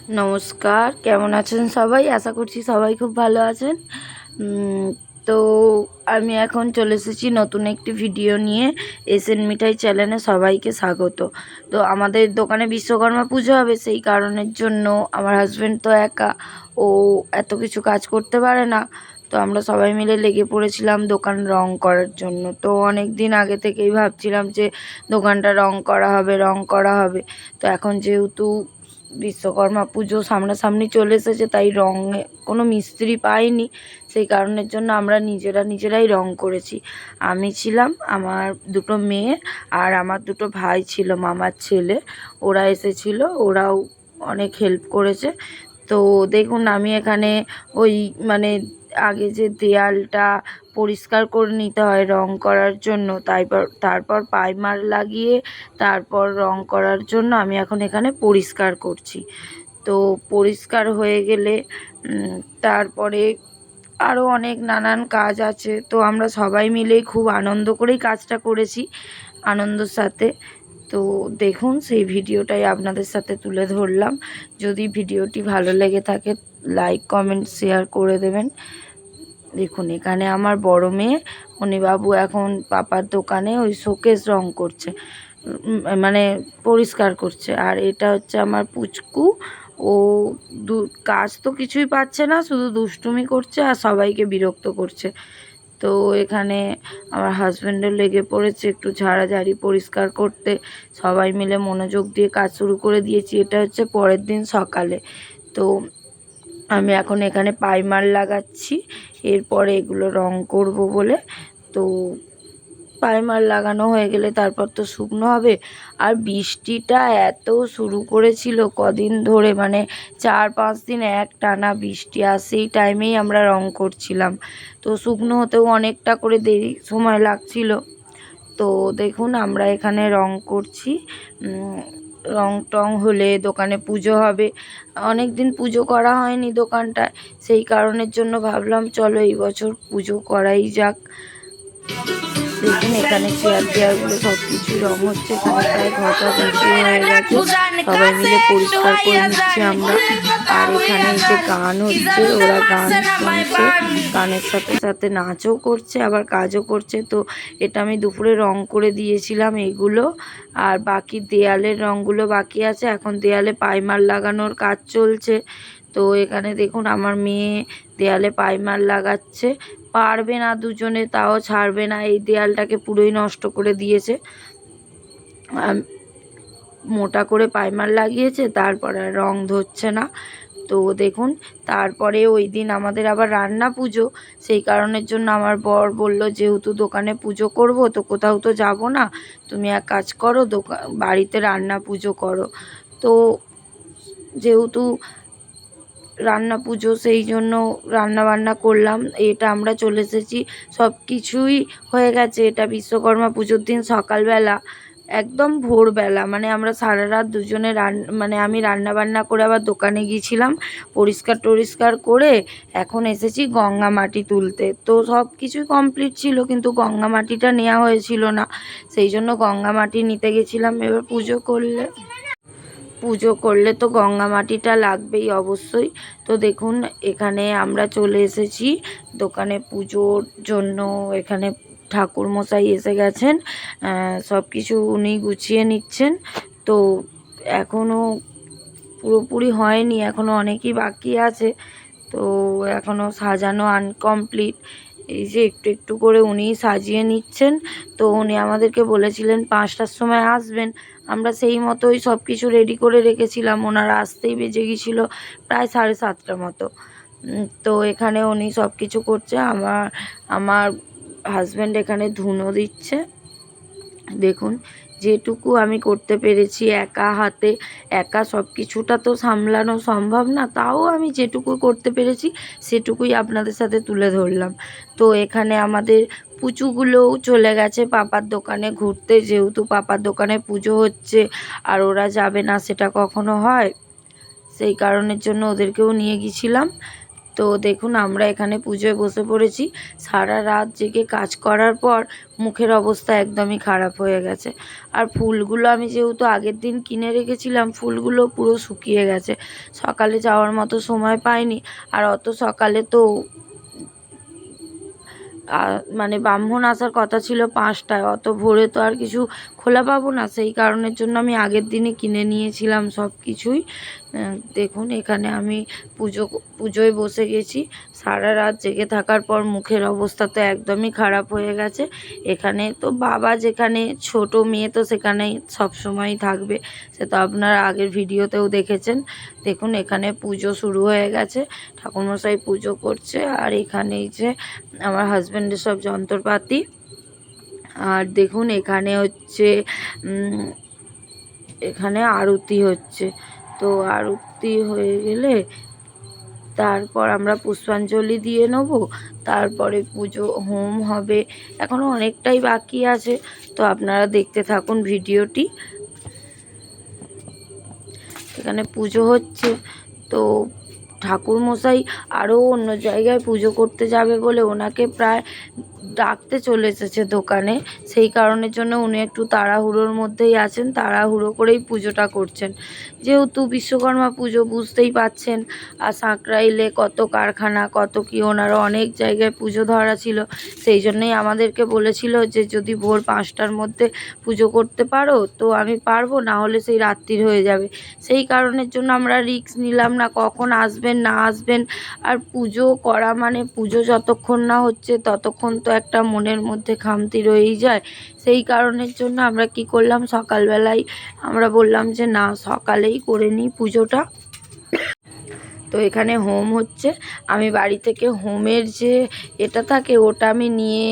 নমস্কার, কেমন আছেন সবাই? আশা করছি সবাই খুব ভালো আছেন। তো আমি এখন চলে এসেছি নতুন একটি ভিডিও নিয়ে। এসএন মিঠাই চ্যানেলে সবাইকে স্বাগত। তো আমাদের দোকানে বিশ্বকর্মা পুজো হবে, সেই কারণের জন্য আমার হাজব্যান্ড তো একা, ও এত কিছু কাজ করতে পারে না। তো আমরা সবাই মিলে লেগে পড়েছিলাম দোকান রং করার জন্য। তো অনেক দিন আগে থেকেই ভাবছিলাম যে দোকানটা রং করা হবে, রং করা হবে। তো এখন যেহেতু বিশ্বকর্মা পুজো সামনাসামনি চলে এসেছে, তাই রঙে কোনো মিস্ত্রি পাইনি, সেই কারণের জন্য আমরা নিজেরাই রং করেছি। আমি ছিলাম, আমার দুটো মেয়ে আর আমার দুটো ভাই ছিল, মামার ছেলে, ওরা এসেছিল, ওরাও অনেক হেল্প করেছে। তো দেখুন আমি এখানে ওই মানে আগে যে দেয়ালটা পরিষ্কার করে নিতে হয় রং করার জন্য, তারপর প্রাইমার লাগিয়ে তারপর রং করার জন্য আমি এখন এখানে পরিষ্কার করছি। তো পরিষ্কার হয়ে গেলে তারপরে আরও অনেক নানান কাজ আছে। তো আমরা সবাই মিলেই খুব আনন্দ করেই কাজটা করেছি, আনন্দর সাথে। তো দেখুন সেই ভিডিওটাই আপনাদের সাথে তুলে ধরলাম। যদি ভিডিওটি ভালো লেগে থাকে লাইক কমেন্ট শেয়ার করে দেবেন। দেখুন এখানে আমার বড় মেয়ে মণিবাবু এখন পাপার দোকানে ওই শোকেস রং করছে, মানে পরিষ্কার করছে। আর এটা হচ্ছে আমার পুচকু, ও কাজ তো কিছুই পাচ্ছে না, শুধু দুষ্টুমি করছে আর সবাইকে বিরক্ত করছে। তো এখানে আমার হাজব্যান্ডও লেগে পড়েছে একটু ঝাড়াঝাড়ি পরিষ্কার করতে। সবাই মিলে মনোযোগ দিয়ে কাজ শুরু করে দিয়েছি। এটা হচ্ছে পরের দিন সকালে। তো আমি এখন এখানে প্রাইমার লাগাচ্ছি, এরপরে এগুলো রং করব বলে। তো প্রাইমার লাগানো হয়ে গেলে তারপর তো শুকনো হবে। আর বৃষ্টিটা এত শুরু করেছিল কদিন ধরে, মানে 4-5 দিন একটানা বৃষ্টি, আর সেই টাইমেই আমরা রং করছিলাম। তো শুকনো হতেও অনেকটা করে দেরি সময় লাগছিল। তো দেখুন আমরা এখানে রং করছি। রং টং হলে দোকানে পুজো হবে। অনেক দিন পুজো করা হয়নি দোকানটায়, সেই কারণের জন্য ভাবলাম চলো এই বছর পুজো করাই যাক। দেখুন এখানে চেয়ারগুলো সব কিছুই রং হচ্ছে। এখানে প্রায় ঘরটা বেশি হয়ে গেছে, সবাই মিলে পরিষ্কার করে নিচ্ছি আমরা। আর এখানে যে গান হচ্ছে, ওরা গান শুনছে, গানের সাথে সাথে নাচও করছে আবার কাজও করছে। তো এটা আমি দুপুরে রং করে দিয়েছিলাম এগুলো, আর বাকি দেয়ালের রঙগুলো বাকি আছে। এখন দেয়ালে প্রাইমার লাগানোর কাজ চলছে। তো এখানে দেখুন আমার মেয়ে দেয়ালে প্রাইমার লাগাচ্ছে, পারবে না দুজনে, তাও ছাড়বে না, এই দেয়ালটাকে পুরোই নষ্ট করে দিয়েছে। মোটা করে প্রাইমার লাগিয়েছে, তারপর আর রং ধরছে না। তো দেখুন তারপরে ওই দিন আমাদের আবার রান্না পুজো, সেই কারণের জন্য আমার বর বলল যেহেতু দোকানে পুজো করব তো কোথাও তো যাব না, তুমি এক কাজ করো বাড়িতে রান্না পুজো করো। তো যেহেতু রান্না পুজো, সেই জন্য রান্না বান্না করলাম। এটা আমরা চলে এসেছি, সব কিছুই হয়ে গেছে। এটা বিশ্বকর্মা পুজোর দিন সকালবেলা, একদম ভোরবেলা, মানে আমরা সারা রাত দুজনে মানে আমি রান্না বান্না করে আবার দোকানে গিয়েছিলাম পরিষ্কার করে। এখন এসেছি গঙ্গা মাটি তুলতে। তো সব কিছুই কমপ্লিট ছিল, কিন্তু গঙ্গা মাটিটা নেওয়া হয়েছিল না, সেই জন্য গঙ্গা মাটি নিতে গেছিলাম। এবার পুজো করলে তো গঙ্গা মাটিটা লাগবেই অবশ্যই। তো দেখুন এখানে আমরা চলে এসেছি দোকানে পুজোর জন্য। এখানে ঠাকুর মশাই এসে গেছেন, সব কিছু উনি গুছিয়ে নিচ্ছেন। তো এখনও পুরোপুরি হয়নি, এখনও অনেকই বাকি আছে। তো এখনও সাজানো আনকমপ্লিট, এই যে একটু একটু করে উনিই সাজিয়ে নিচ্ছেন। তো উনি আমাদেরকে বলেছিলেন 5টার সময় আসবেন, আমরা সেই মতোই সব কিছু রেডি করে রেখেছিলাম। ওনারা আসতেই বেজে গিয়েছিলো প্রায় 7:30 মতো। তো এখানে উনি সব কিছু করছে, আমার হাজব্যান্ড এখানে ধুনো দিচ্ছে। দেখুন যেটুকু আমি করতে পেরেছি একা হাতে, একা সব কিছুটা তো সামলানো সম্ভব না, তাও আমি যেটুকু করতে পেরেছি সেটুকুই আপনাদের সাথে তুলে ধরলাম। তো এখানে আমাদের পুচুগুলোও চলে গেছে পাপার দোকানে ঘুরতে, যেহেতু পাপার দোকানে পুজো হচ্ছে আর ওরা যাবে না সেটা কখনো হয়, সেই কারণের জন্য ওদেরকেও নিয়ে গেছিলাম। তো দেখুন আমরা এখানে পুজোয় বসে পড়েছি। সারা রাত জেগে কাজ করার পর মুখের অবস্থা একদমই খারাপ হয়ে গেছে। আর ফুলগুলো আমি যেহেতু আগের দিন কিনে রেখেছিলাম, ফুলগুলো পুরো শুকিয়ে গেছে। সকালে যাওয়ার মতো সময় পাইনি। আর অত সকালে তো মানে ব্রাহ্মণ আসার কথা ছিল 5টায়, অত ভোরে তো আর কিছু খোলা পাবো না। সেই কারণের জন্য আমি আগের দিনই কিনে নিয়েছিলাম সব কিছুই। দেখুন এখানে আমি পুজোয় বসে গেছি। সারা রাত জেগে থাকার পর মুখের অবস্থা তো একদমই খারাপ হয়ে গেছে। এখানে তো বাবা যেখানে, ছোট মেয়ে তো সেখানেই সবসময়ই থাকবে, সে তো আপনারা আগের ভিডিওতেও দেখেছেন। দেখুন এখানে পুজো শুরু হয়ে গেছে, ঠাকুরমশাই পুজো করছে। আর এখানেই যে আমার হাজব্যান্ডের সব যন্ত্রপাতি। আর দেখুন এখানে হচ্ছে এখানে আরতি হচ্ছে। তো আরতি হয়ে গেলে তারপর আমরা পুষ্পাঞ্জলি দিয়ে নেব, তারপরে পুজো হোম হবে। এখনও অনেকটাই বাকি আছে, তো আপনারা দেখতে থাকুন ভিডিওটি। এখানে পুজো হচ্ছে। তো ঠাকুরমশাই আরও অন্য জায়গায় পুজো করতে যাবে বলে ওনাকে প্রায় ডাকতে চলে এসেছে দোকানে। সেই কারণের জন্য উনি একটু তাড়াহুড়োর মধ্যেই আছেন, তাড়াহুড়ো করেই পুজোটা করছেন। যেহেতু বিশ্বকর্মা পুজো বুঝতেই পাচ্ছেন, আর সাঁকরাইলে কত কারখানা, কত কি, ওনারও অনেক জায়গায় পুজো ধরা ছিল। সেই জন্যই আমাদেরকে বলেছিল যে যদি ভোর 5টার মধ্যে পুজো করতে পারো তো আমি পারবো, না হলে সেই রাত্রির হয়ে যাবে। সেই কারণের জন্য আমরা রিস্ক নিলাম না, কখন আসবেন না আসবেন। আর পুজো করা মানে পুজো যতক্ষণ না হচ্ছে ততক্ষণ তো একটা মনের মধ্যে খামতি রয়েই যায়। সেই কারণের জন্য আমরা কি করলাম, সকালবেলায় আমরা বললাম যে না, সকালেই করে নিই পুজোটা। তো এখানে হোম হচ্ছে। আমি বাড়ি থেকে হোমের যে এটা থাকে ওটা আমি নিয়ে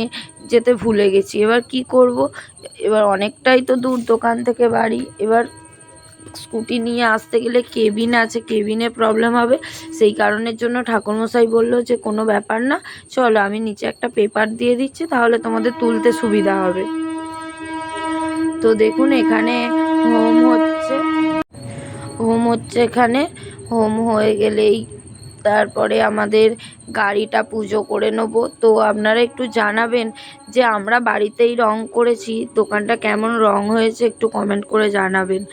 যেতে ভুলে গেছি। এবার কি করব, এবার অনেকটাই তো দূর দোকান থেকে বাড়ি। এবার স্কুটি নিয়ে আসতে গেলে কেবিন আছে, কেবিনে প্রবলেম হবে। সেই কারণের জন্য ঠাকুরমশাই বলল যে কোনো ব্যাপার না, চলো আমি নিচে একটা পেপার দিয়ে দিচ্ছি, তাহলে তোমাদের তুলতে সুবিধা হবে। তো দেখুন এখানে হোম হচ্ছে। এখানে হোম হয়ে গেলেই তারপরে আমাদের গাড়িটা পুজো করে নেব। তো আপনারা একটু জানাবেন যে আমরা বাড়িতেই রং করেছি, দোকানটা কেমন রং হয়েছে একটু কমেন্ট করে জানাবেন।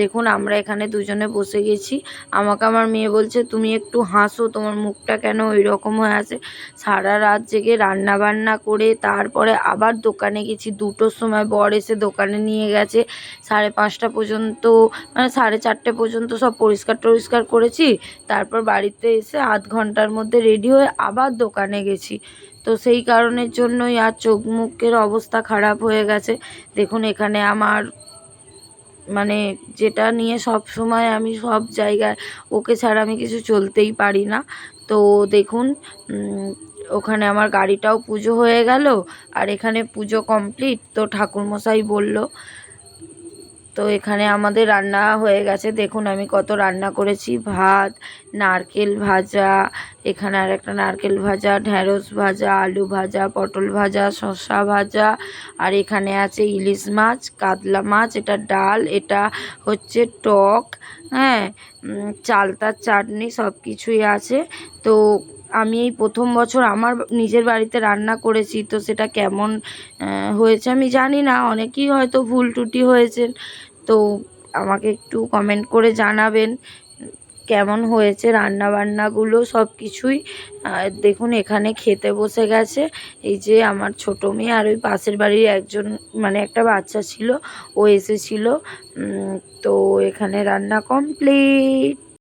দেখুন আমরা এখানে দুজনে বসে গেছি। আমাকে আমার মেয়ে বলছে তুমি একটু হাসো, তোমার মুখটা কেন ওই রকম হয়ে আছে। সারা রাত জেগে রান্না বান্না করে তারপরে আবার দোকানে গেছি। 2টোর সময় বর এসে দোকানে নিয়ে গেছে। 5:30 পর্যন্ত, মানে 4:30 পর্যন্ত সব পরিষ্কার করেছি। তারপর বাড়িতে এসে আধ ঘন্টার মধ্যে রেডি হয়ে আবার দোকানে গেছি। তো সেই কারণের জন্যই আর চোখ মুখের অবস্থা খারাপ হয়ে গেছে। দেখুন এখানে আমার মানে যেটা নিয়ে সব সময় আমি সব জায়গায়, ওকে ছাড়া আমি কিছু চলতেই পারি না। তো দেখুন ওখানে আমার গাড়িটাও পুজো হয়ে গেল। আর এখানে পুজো কমপ্লিট। তো ঠাকুরমশাই বলল, তো এখানে আমাদের রান্না হয়ে গেছে। দেখুন আমি কত রান্না করেছি, ভাত, নারকেল ভাজা, এখানে আর একটা নারকেল ভাজা, ঢ্যাঁড়স ভাজা, আলু ভাজা, পটল ভাজা, শসা ভাজা, আর এখানে আছে ইলিশ মাছ, কাতলা মাছ, এটা ডাল, এটা হচ্ছে টক, হ্যাঁ, চালতার চাটনি, সব কিছুই আছে। তো আমি এই প্রথম বছর আমার নিজের বাড়িতে রান্না করেছি, তো সেটা কেমন হয়েছে আমি জানি না, অনেকেই হয়তো ভুল ত্রুটি হয়েছে। তো আমাকে একটু কমেন্ট করে জানাবেন কেমন হয়েছে রান্নাবান্নাগুলো সব কিছুই। দেখুন এখানে খেতে বসে গেছে এই যে আমার ছোটো মেয়ে, আর ওই পাশের বাড়ির একজন, মানে একটা বাচ্চা ছিল, ও এসেছিল। তো এখানে রান্না কমপ্লিট।